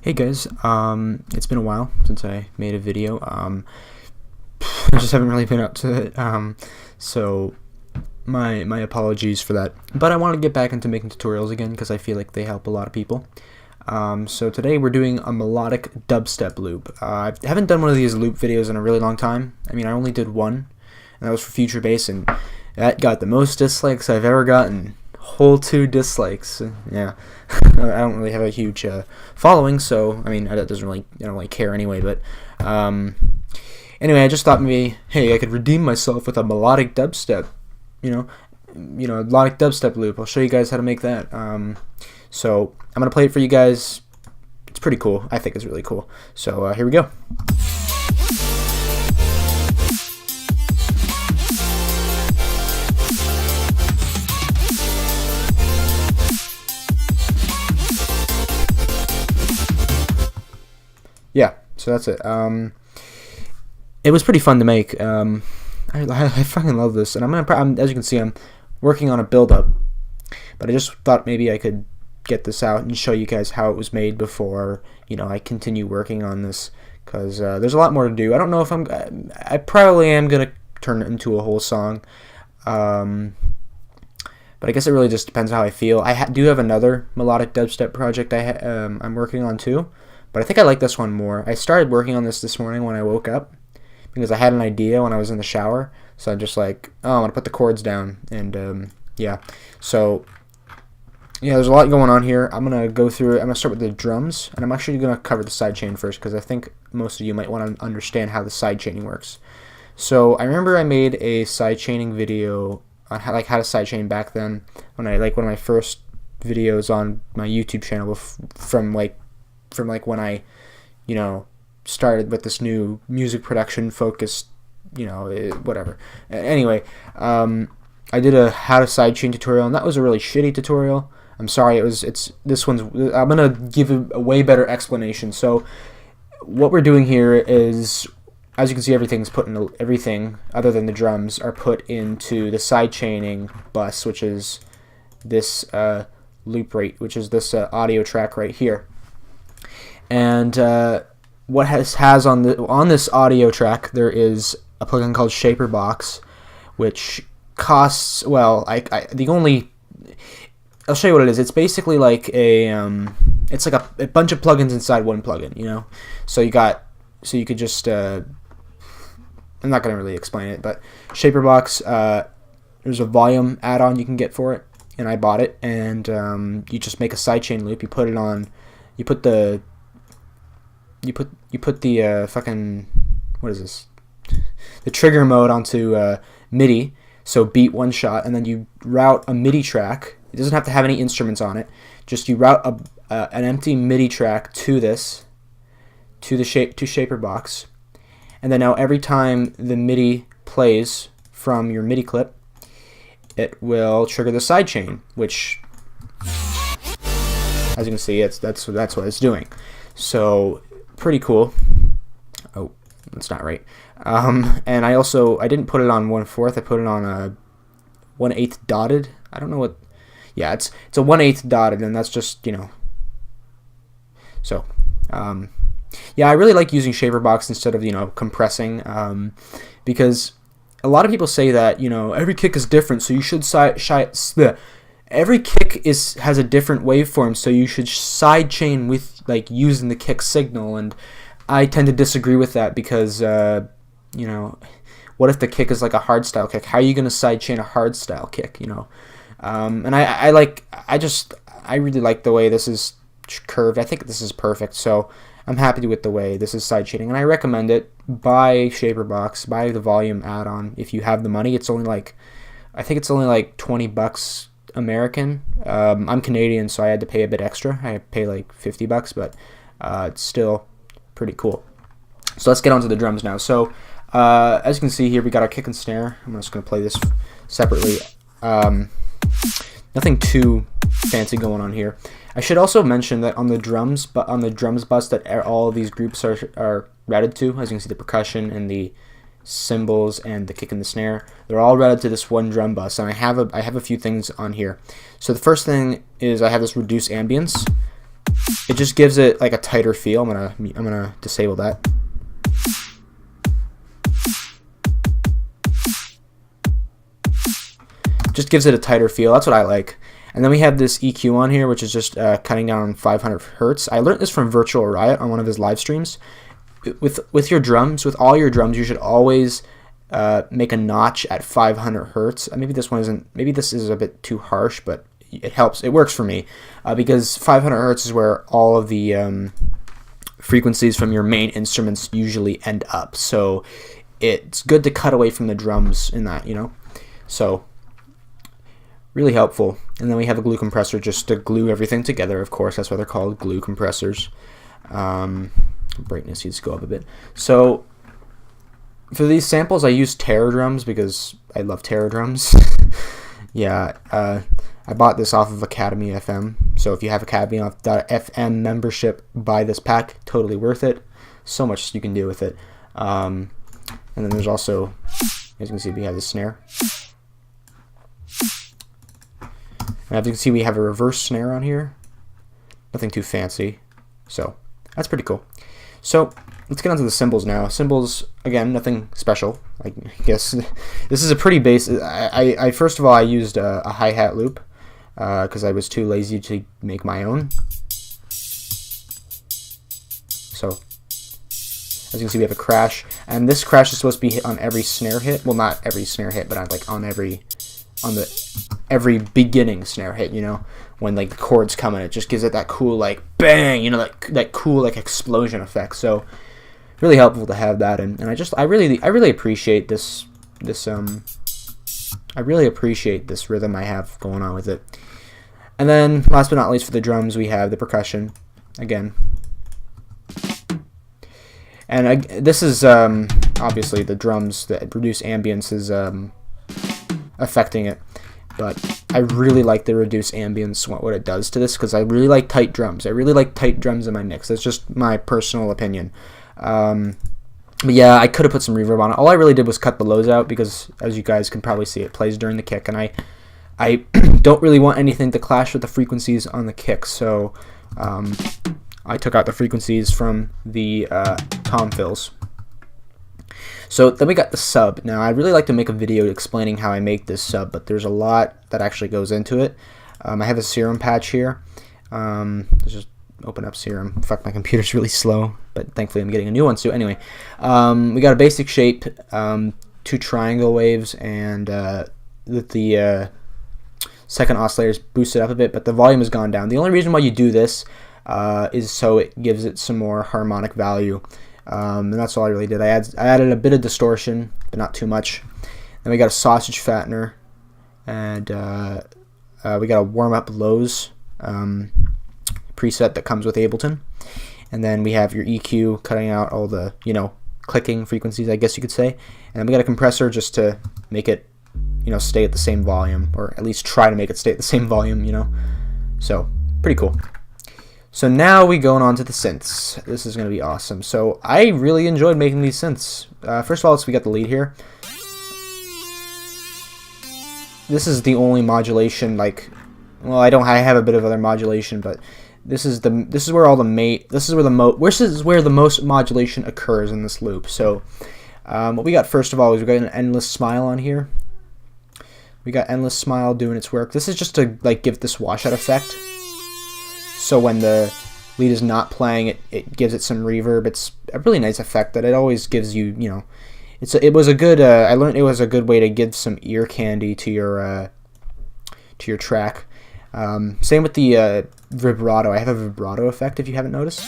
Hey guys, it's been a while since I made a video. I just haven't really been up to it. So my apologies for that. But I want to get back into making tutorials again because I feel like they help a lot of people. So today we're doing a melodic dubstep loop. I haven't done one of these loop videos in a really long time. I mean, I only did one, and that was for Future Bass, and that got the most dislikes I've ever gotten. Whole 2 dislikes. Yeah. I don't really have a huge following, so I mean, I don't really care anyway. But anyway, I just thought maybe, hey, I could redeem myself with a melodic dubstep, melodic dubstep loop. I'll show you guys how to make that. So I'm gonna play it for you guys. It's pretty cool. I think it's really cool. So here we go. Yeah, so that's it. It was pretty fun to make. I fucking love this, and I'm as you can see, I'm working on a build-up, but I just thought maybe I could get this out and show you guys how it was made before I continue working on this, because there's a lot more to do. I don't know if I probably am gonna turn it into a whole song, but I guess it really just depends how I feel. I do have another melodic dubstep project I'm working on too. But I think I like this one more. I started working on this morning when I woke up because I had an idea when I was in the shower. So I'm just like, oh, I'm going to put the chords down. And yeah. So yeah, there's a lot going on here. I'm going to go through it. I'm going to start with the drums. And I'm actually going to cover the sidechain first because I think most of you might want to understand how the sidechaining works. So I remember I made a sidechaining video on how to sidechain back then. When one of my first videos on my YouTube channel from when I, started with this new music production focused, whatever. Anyway, I did a how to sidechain tutorial, and that was a really shitty tutorial. I'm sorry. I'm gonna give a way better explanation. So, what we're doing here is, as you can see, everything other than the drums are put into the sidechaining bus, which is this loop rate, which is this audio track right here. And what has on this audio track, there is a plugin called Shaperbox, which costs, well, I'll show you what it is. It's basically like it's like a bunch of plugins inside one plugin, So you could just I'm not gonna really explain it, but Shaperbox, there's a volume add-on you can get for it, and I bought it, and you just make a sidechain loop. You put the fucking, what is this? The trigger mode onto MIDI, so beat one shot, and then you route a MIDI track. It doesn't have to have any instruments on it. Just you route an empty MIDI track to Shaperbox, and then now every time the MIDI plays from your MIDI clip, it will trigger the sidechain, which, as you can see, that's what it's doing. So pretty cool. Oh, that's not right. And I didn't put it on 1/4. I put it on a 1/8 dotted. I don't know what. Yeah, it's a 1/8 dotted, and that's just So, yeah, I really like using Shaperbox instead of compressing, because a lot of people say that every kick is different, so you should every kick has a different waveform, so you should sidechain with using the kick signal, and I tend to disagree with that because what if the kick is like a hardstyle kick? How are you going to sidechain a hardstyle kick? And I really like the way this is curved. I think this is perfect, so I'm happy with the way this is sidechaining, and I recommend it. Buy Shaperbox, buy the volume add-on if you have the money. It's only I think it's only like $20 American. I'm Canadian, so I had to pay a bit extra. I pay like $50, but it's still pretty cool. So let's get on to the drums now. So as you can see here, we got our kick and snare. I'm just going to play this separately. Nothing too fancy going on here. I should also mention that on the drums bus that all of these groups are routed to, as you can see, the percussion and the cymbals and the kick and the snare, they're all routed to this one drum bus, and I have a few things on here. So the first thing is I have this reduce ambience, it just gives it like a tighter feel. I'm gonna disable that. Just gives it a tighter feel. That's what I like. And then we have this EQ on here, which is just cutting down on 500 hertz. I learned this from Virtual Riot on one of his live streams. With your drums, with all your drums, you should always make a notch at 500 hertz. Maybe this one isn't. Maybe this is a bit too harsh, but it helps. It works for me because 500 hertz is where all of the frequencies from your main instruments usually end up. So it's good to cut away from the drums in that, you know. So really helpful. And then we have a glue compressor just to glue everything together. Of course, that's why they're called glue compressors. Brightness needs to go up a bit. So for these samples, I use Terror drums because I love Terror drums. Yeah, I bought this off of Academy FM. So if you have Academy FM membership, buy this pack. Totally worth it. So much you can do with it. And then there's also, as you can see, we have the snare. And as you can see, we have a reverse snare on here. Nothing too fancy. So that's pretty cool. So let's get onto the cymbals now. Cymbals, again, nothing special. I guess this is a pretty basic. I first of all, I used a hi-hat loop because I was too lazy to make my own. So as you can see, we have a crash, and this crash is supposed to be hit on every snare hit. Well, not every snare hit, but like on every beginning snare hit, you know, when like the chords come in, it just gives it that cool like bang, you know, that cool like explosion effect. So really helpful to have that, and I really appreciate this I really appreciate this rhythm I have going on with it. And then last but not least, for the drums, we have the percussion again. And this is obviously the drums that produce ambience is affecting it, but I really like the reduced ambience, what it does to this, because I really like tight drums. I really like tight drums in my mix. That's just my personal opinion. But yeah, I could have put some reverb on it. All I really did was cut the lows out because, as you guys can probably see, it plays during the kick, and I don't really want anything to clash with the frequencies on the kick, so I took out the frequencies from the tom fills. So then we got the sub. Now I really like to make a video explaining how I make this sub, but there's a lot that actually goes into it. I have a serum patch here. Let's just open up serum. Fuck, my computer's really slow, but thankfully I'm getting a new one. So anyway, we got a basic shape, 2 triangle waves, and with the second oscillators boosted up a bit, but the volume has gone down. The only reason why you do this is so it gives it some more harmonic value. And that's all I really did. I added a bit of distortion, but not too much. Then we got a sausage fattener, and we got a warm-up lows preset that comes with Ableton. And then we have your EQ cutting out all the, you know, clicking frequencies, I guess you could say. And then we got a compressor just to make it, you know, stay at the same volume, or at least try to make it stay at the same volume, you know. So pretty cool. So now we going on to the synths. This is going to be awesome. So I really enjoyed making these synths. First of all, we got the lead here. This is the only modulation, like, well, I have a bit of other modulation, but this is where the most modulation occurs in this loop. So what we got first of all is we got an endless smile on here. We got endless smile doing its work. This is just to like give this washout effect. So when the lead is not playing, it gives it some reverb. It's a really nice effect that it always gives you, you know. It was a good. I learned it was a good way to give some ear candy to your track. Same with the vibrato. I have a vibrato effect if you haven't noticed,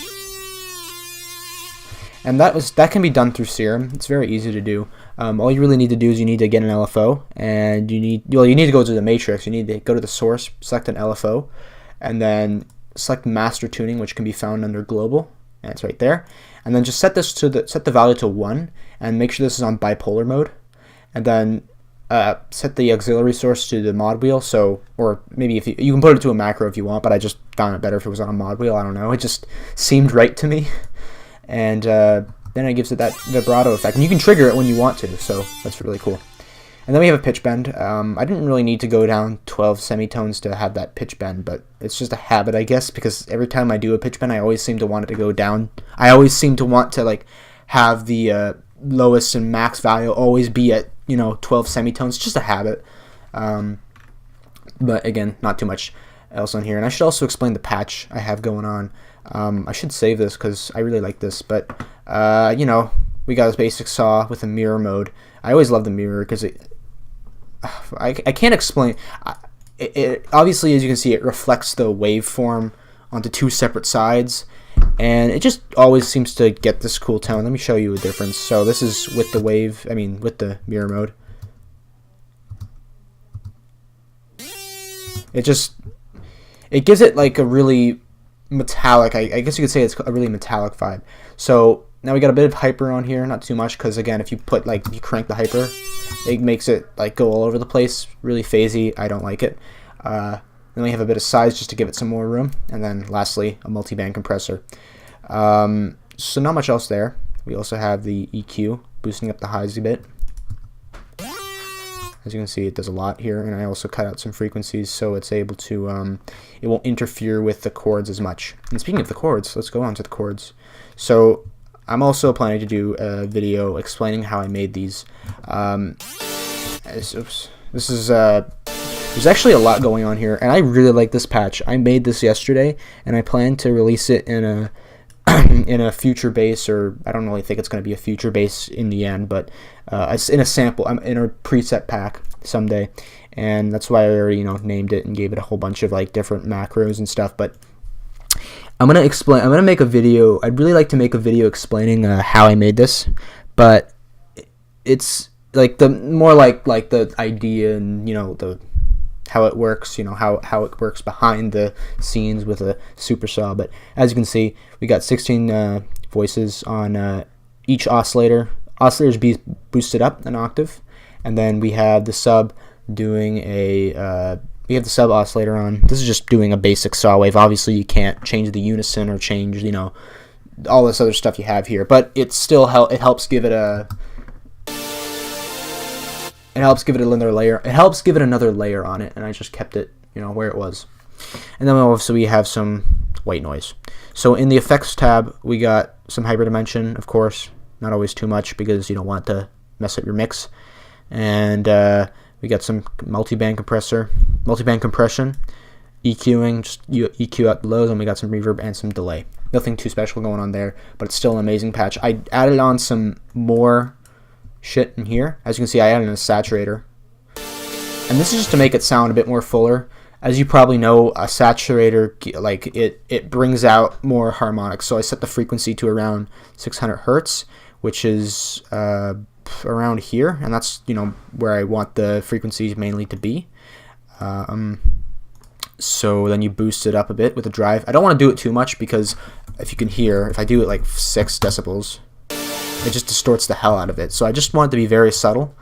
and that can be done through Serum. It's very easy to do. All you really need to do is you need to get an LFO, and you need to go to the matrix. You need to go to the source, select an LFO, and then select master tuning, which can be found under global, and it's right there. And then just set the value to 1, and make sure this is on bipolar mode, and then set the auxiliary source to the mod wheel. So, or maybe if you can put it to a macro if you want, but I just found it better if it was on a mod wheel. I don't know, it just seemed right to me. And then it gives it that vibrato effect, and you can trigger it when you want to, so that's really cool. And then we have a pitch bend. I didn't really need to go down 12 semitones to have that pitch bend, but it's just a habit, I guess, because every time I do a pitch bend, I always seem to want it to go down. I always seem to want to like have the lowest and max value always be at 12 semitones. It's just a habit. But again, not too much else on here. And I should also explain the patch I have going on. I should save this because I really like this. But we got this basic saw with a mirror mode. I always love the mirror because I can't explain. It obviously, as you can see, it reflects the waveform onto two separate sides, and it just always seems to get this cool tone. Let me show you a difference. So this is with the with the mirror mode. It gives it like a really metallic, I guess you could say it's a really metallic vibe. So now we got a bit of hyper on here, not too much, because again, if you you crank the hyper, it makes it like go all over the place, really phasey. I don't like it. Then we have a bit of size just to give it some more room, and then lastly a multi-band compressor. So not much else there. We also have the EQ boosting up the highs a bit. As you can see, it does a lot here, and I also cut out some frequencies so it's able to, it won't interfere with the chords as much. And speaking of the chords, let's go on to the chords. So I'm also planning to do a video explaining how I made these. There's actually a lot going on here, and I really like this patch. I made this yesterday, and I plan to release it in a in a future bass, or I don't really think it's going to be a future bass in the end, but it's in a sample. I'm in a preset pack someday, and that's why I already named it and gave it a whole bunch of like different macros and stuff. But I'm gonna make a video. I'd really like to make a video explaining how I made this, but it's like the more like the idea and the how it works, how it works behind the scenes with a super saw. But as you can see, we got 16 voices on each oscillator. Oscillators be boosted up an octave, and then we have the sub doing we have the sub oscillator on. This is just doing a basic saw wave. Obviously, you can't change the unison or change all this other stuff you have here, but it still helps give it a. It helps give it another layer. It helps give it another layer on it, and I just kept it, where it was. And then also we have some white noise. So in the effects tab, we got some hyperdimension, of course, not always too much because you don't want to mess up your mix. And we got some multi-band compression, EQing, just EQ out the lows, and we got some reverb and some delay. Nothing too special going on there, but it's still an amazing patch. I added on some more shit in here. As you can see, I added a saturator, and this is just to make it sound a bit more fuller. As you probably know, a saturator, like it brings out more harmonics. So I set the frequency to around 600 hertz, which is around here, and that's where I want the frequencies mainly to be. So then you boost it up a bit with a drive. I don't want to do it too much because if you can hear, if I do it like 6 decibels, it just distorts the hell out of it. So I just want it to be very subtle.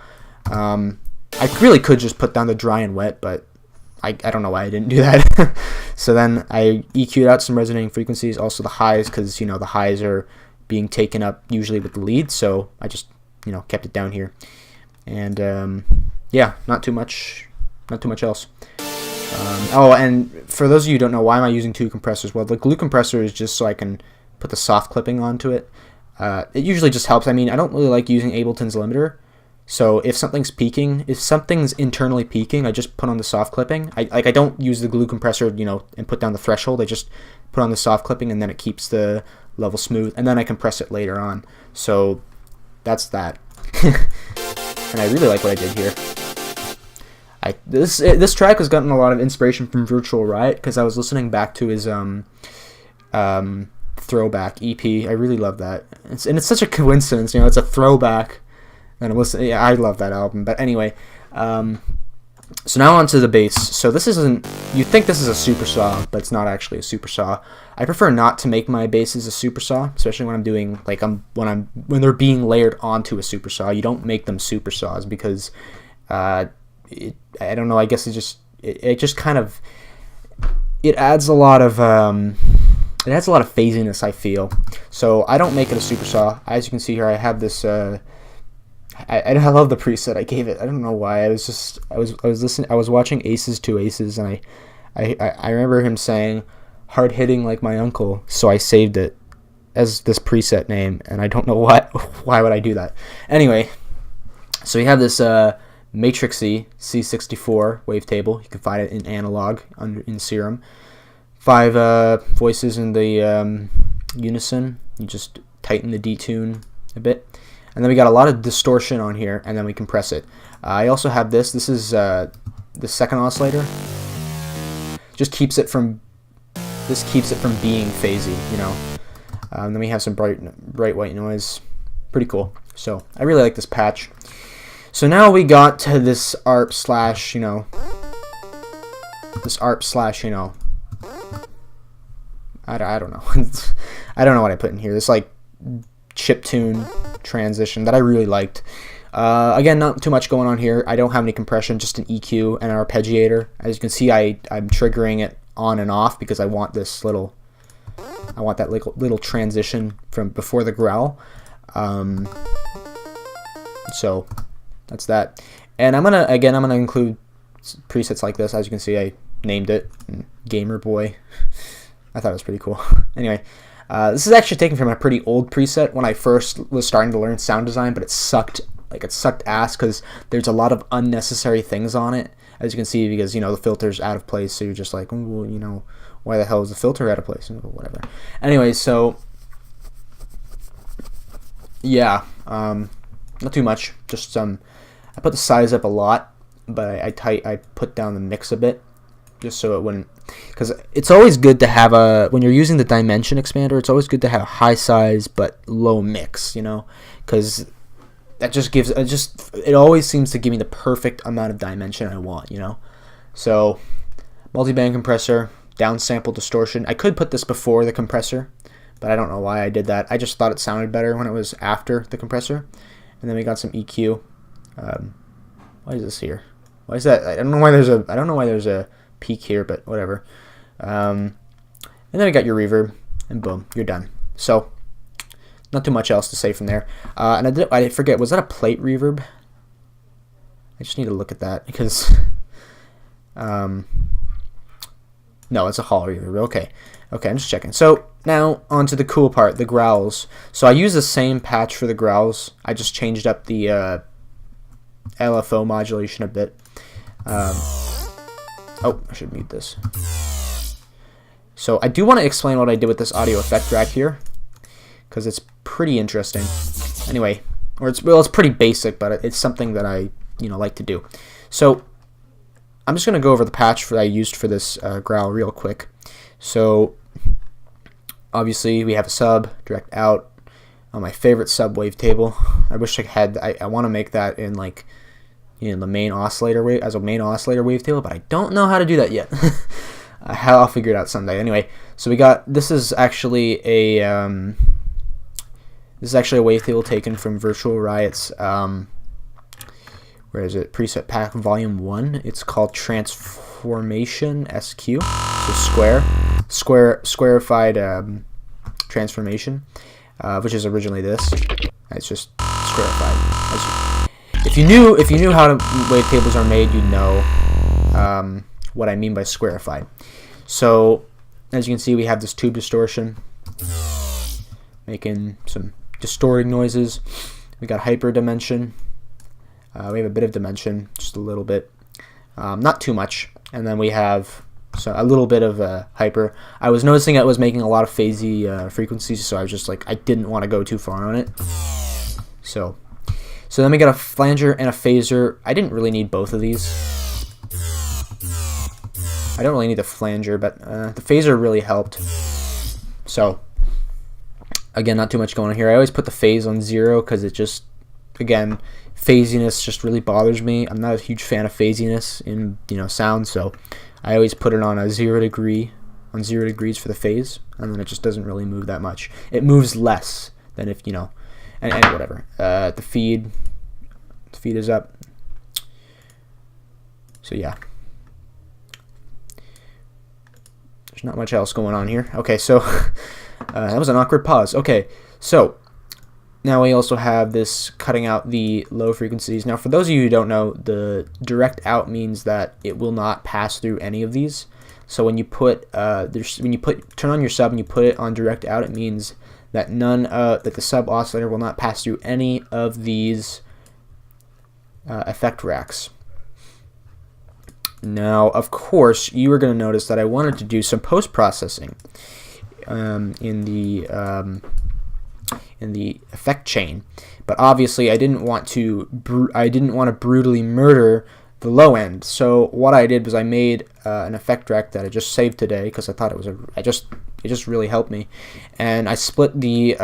I really could just put down the dry and wet, but I don't know why I didn't do that. So then I EQ'd out some resonating frequencies, also the highs, because the highs are being taken up usually with the lead. So I just kept it down here, and yeah, not too much else. And for those of you who don't know, why am I using 2 compressors? Well, the glue compressor is just so I can put the soft clipping onto it. It usually just helps. I mean, I don't really like using Ableton's limiter, so if something's internally peaking, I just put on the soft clipping. I don't use the glue compressor, and put down the threshold. I just put on the soft clipping, and then it keeps the level smooth, and then I compress it later on. So that's that. And I really like what I did here. This track has gotten a lot of inspiration from Virtual Riot because I was listening back to his throwback EP. I really love that. It's such a coincidence, it's a throwback, and I'm listening. Yeah, I love that album. But anyway, so now onto the bass. So this isn't. You'd think this is a super saw, but it's not actually a super saw. I prefer not to make my basses a super saw, especially when I'm doing when they're being layered onto a super saw. You don't make them super saws because I don't know. I guess it just kind of adds a lot of phasiness, I feel. So I don't make it a super saw. As you can see here, I have this I love the preset I gave it. I don't know why. I was listening. I was watching Aces to Aces, and I remember him saying, "Hard hitting like my uncle," so I saved it as this preset name, and I don't know why would I do that. Anyway, so we have this Matrixy C64 wavetable. You can find it in analog in Serum. 5 voices in the unison. You just tighten the detune a bit. And then we got a lot of distortion on here, and then we compress it. I also have this. This is the second oscillator. Just keeps it from being phasey, you know. Then we have some bright white noise. Pretty cool. So I really like this patch. So now we got to this ARP slash, you know, I don't know. I don't know what I put in here. This like chiptune transition that I really liked. Again, not too much going on here. I don't have any compression, just an EQ and an arpeggiator. As you can see, I'm triggering it on and off because I want that little transition from before the growl. So that's that. And I'm gonna include presets like this. As you can see, I named it Gamer Boy. I thought it was pretty cool. Anyway, this is actually taken from a pretty old preset when I first was starting to learn sound design, but it sucked ass because there's a lot of unnecessary things on it, as you can see, because, you know, the filter's out of place, so you're just like, well, you know, why the hell is the filter out of place? Whatever. Anyway, so yeah, not too much, just I put the size up a lot, but I put down the mix a bit, just so it wouldn't, because it's always good to have when you're using the dimension expander, it's always good to have a high size but low mix, you know, because that just gives, it always seems to give me the perfect amount of dimension I want, you know. So multi-band compressor, downsample distortion. I could put this before the compressor, but I don't know why I did that. I just thought it sounded better when it was after the compressor. And then we got some EQ. Why is this here? Why is that? I don't know why there's a peak here, but whatever. And then we got your reverb, and boom, you're done. So not too much else to say from there. And I forget, was that a plate reverb? I just need to look at that because no, it's a hall reverb. Okay, I'm just checking. So now on to the cool part, the growls. So I use the same patch for the growls. I just changed up the LFO modulation a bit. Oh, I should mute this. So I do want to explain what I did with this audio effect rack here, because it's pretty interesting. Anyway, it's pretty basic, but it's something that I like to do. So I'm just going to go over the patch that I used for this growl real quick. So obviously we have a sub, direct out, on my favorite sub wavetable. I wish I had, I want to make that in like, the main oscillator as a main oscillator wavetable, but I don't know how to do that yet. I'll figure it out someday. Anyway, so this is actually a wavetable taken from Virtual Riot's where is it? Preset pack volume 1. It's called Transformation SQ. So squarified transformation, which is originally this. It's just squarified. If you knew how wavetables are made, you'd know what I mean by squarified. So as you can see, we have this tube distortion making some distorting noises. We got hyper dimension. We have a bit of dimension, just a little bit, not too much. And then we have a little bit of hyper. I was noticing it was making a lot of phasey frequencies, so I was just like, I didn't want to go too far on it. So then we got a flanger and a phaser. I didn't really need both of these. I don't really need the flanger, but the phaser really helped. So again, not too much going on here. I always put the phase on 0 because it just, again, phasiness just really bothers me. I'm not a huge fan of phasiness in sound, so I always put it on a 0 degrees for the phase, and then it just doesn't really move that much. It moves less than if and whatever. The feed is up. So yeah, there's not much else going on here. Okay, so that was an awkward pause. Okay, so Now we also have this cutting out the low frequencies. Now for those of you who don't know, the direct out means that it will not pass through any of these. So when you put turn on your sub and you put it on direct out, it means that that the sub oscillator will not pass through any of these effect racks. Now, of course, you are going to notice that I wanted to do some post-processing in the effect chain, but obviously I didn't want to brutally murder the low end. So what I did was I made an effect rack that I just saved today because I thought it just really helped me, and I split the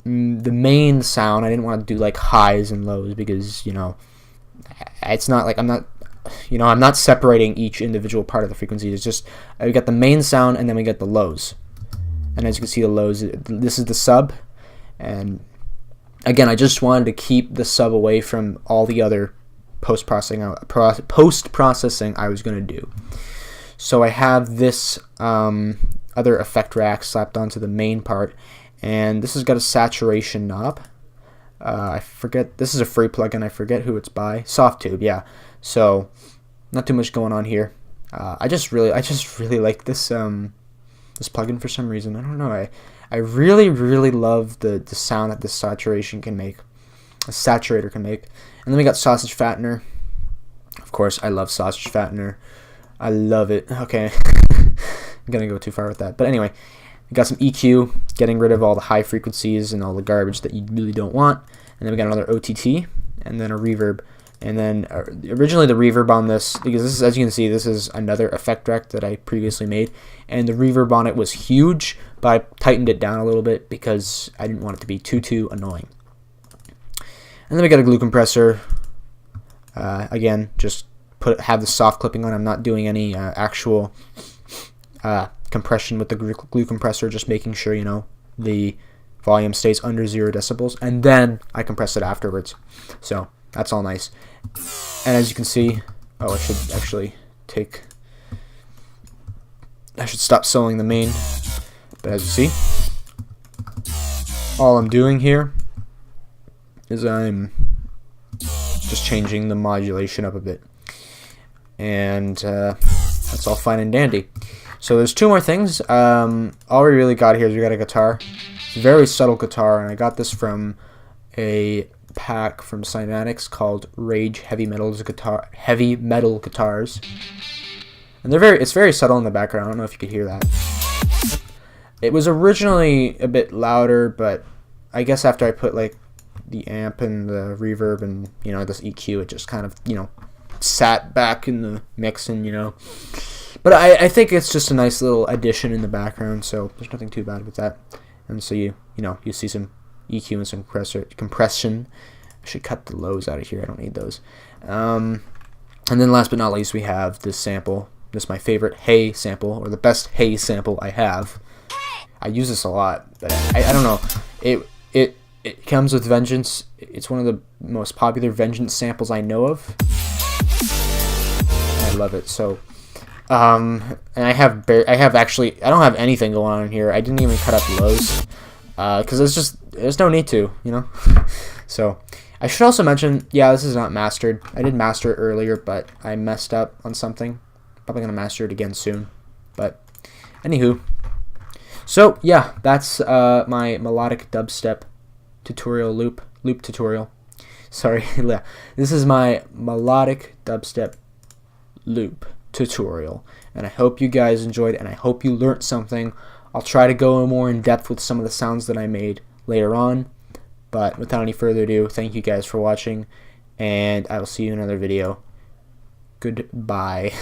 main sound. I didn't want to do like highs and lows because it's not like I'm not separating each individual part of the frequency. It's just we got the main sound and then we get the lows. And as you can see, the lows, this is the sub. And again, I just wanted to keep the sub away from all the other post-processing I was going to do. So I have this other effect rack slapped onto the main part. And this has got a saturation knob. I forget, this is a free plugin. I forget who it's by. Softtube, yeah. So not too much going on here. I just really like this this plugin for some reason. I don't know. I really love the sound that this saturation can make. A saturator can make. And then we got sausage fattener. Of course, I love sausage fattener. I love it. Okay, I'm gonna go too far with that. But anyway. We got some EQ, getting rid of all the high frequencies and all the garbage that you really don't want. And then we got another OTT, and then a reverb. And then originally the reverb on this, because this is, as you can see, this is another effect rack that I previously made. And the reverb on it was huge, but I tightened it down a little bit because I didn't want it to be too annoying. And then we got a glue compressor. Again, just have the soft clipping on. I'm not doing any actual compression with the glue compressor, just making sure the volume stays under 0 decibels, and then I compress it afterwards. So that's all nice. And as you can see, I should stop soloing the main. But as you see, all I'm doing here is I'm just changing the modulation up a bit, and that's all fine and dandy. So there's two more things. All we really got here is we got a guitar. It's a very subtle guitar, and I got this from a pack from Cymatics called Rage Heavy Metal Guitars. And it's very subtle in the background. I don't know if you could hear that. It was originally a bit louder, but I guess after I put like the amp and the reverb and this EQ, it just kind of sat back in the mix, and But I think it's just a nice little addition in the background, so there's nothing too bad with that. And so you see some EQ and some compression. I should cut the lows out of here. I don't need those. And then last but not least, we have this sample. This is my favorite Hey sample, or the best Hey sample I have. I use this a lot, but I don't know. It comes with Vengeance. It's one of the most popular Vengeance samples I know of. And I love it. So. And I don't have anything going on here. I didn't even cut up lows, because there's no need to, So I should also mention, yeah, this is not mastered. I did master it earlier, but I messed up on something. Probably gonna master it again soon. But anywho, so yeah, that's my melodic dubstep tutorial loop tutorial. Sorry, this is my melodic dubstep loop tutorial, and I hope you guys enjoyed, and I hope you learned something. I'll try to go more in depth with some of the sounds that I made later on, but without any further ado, thank you guys for watching, and I will see you in another video. Goodbye.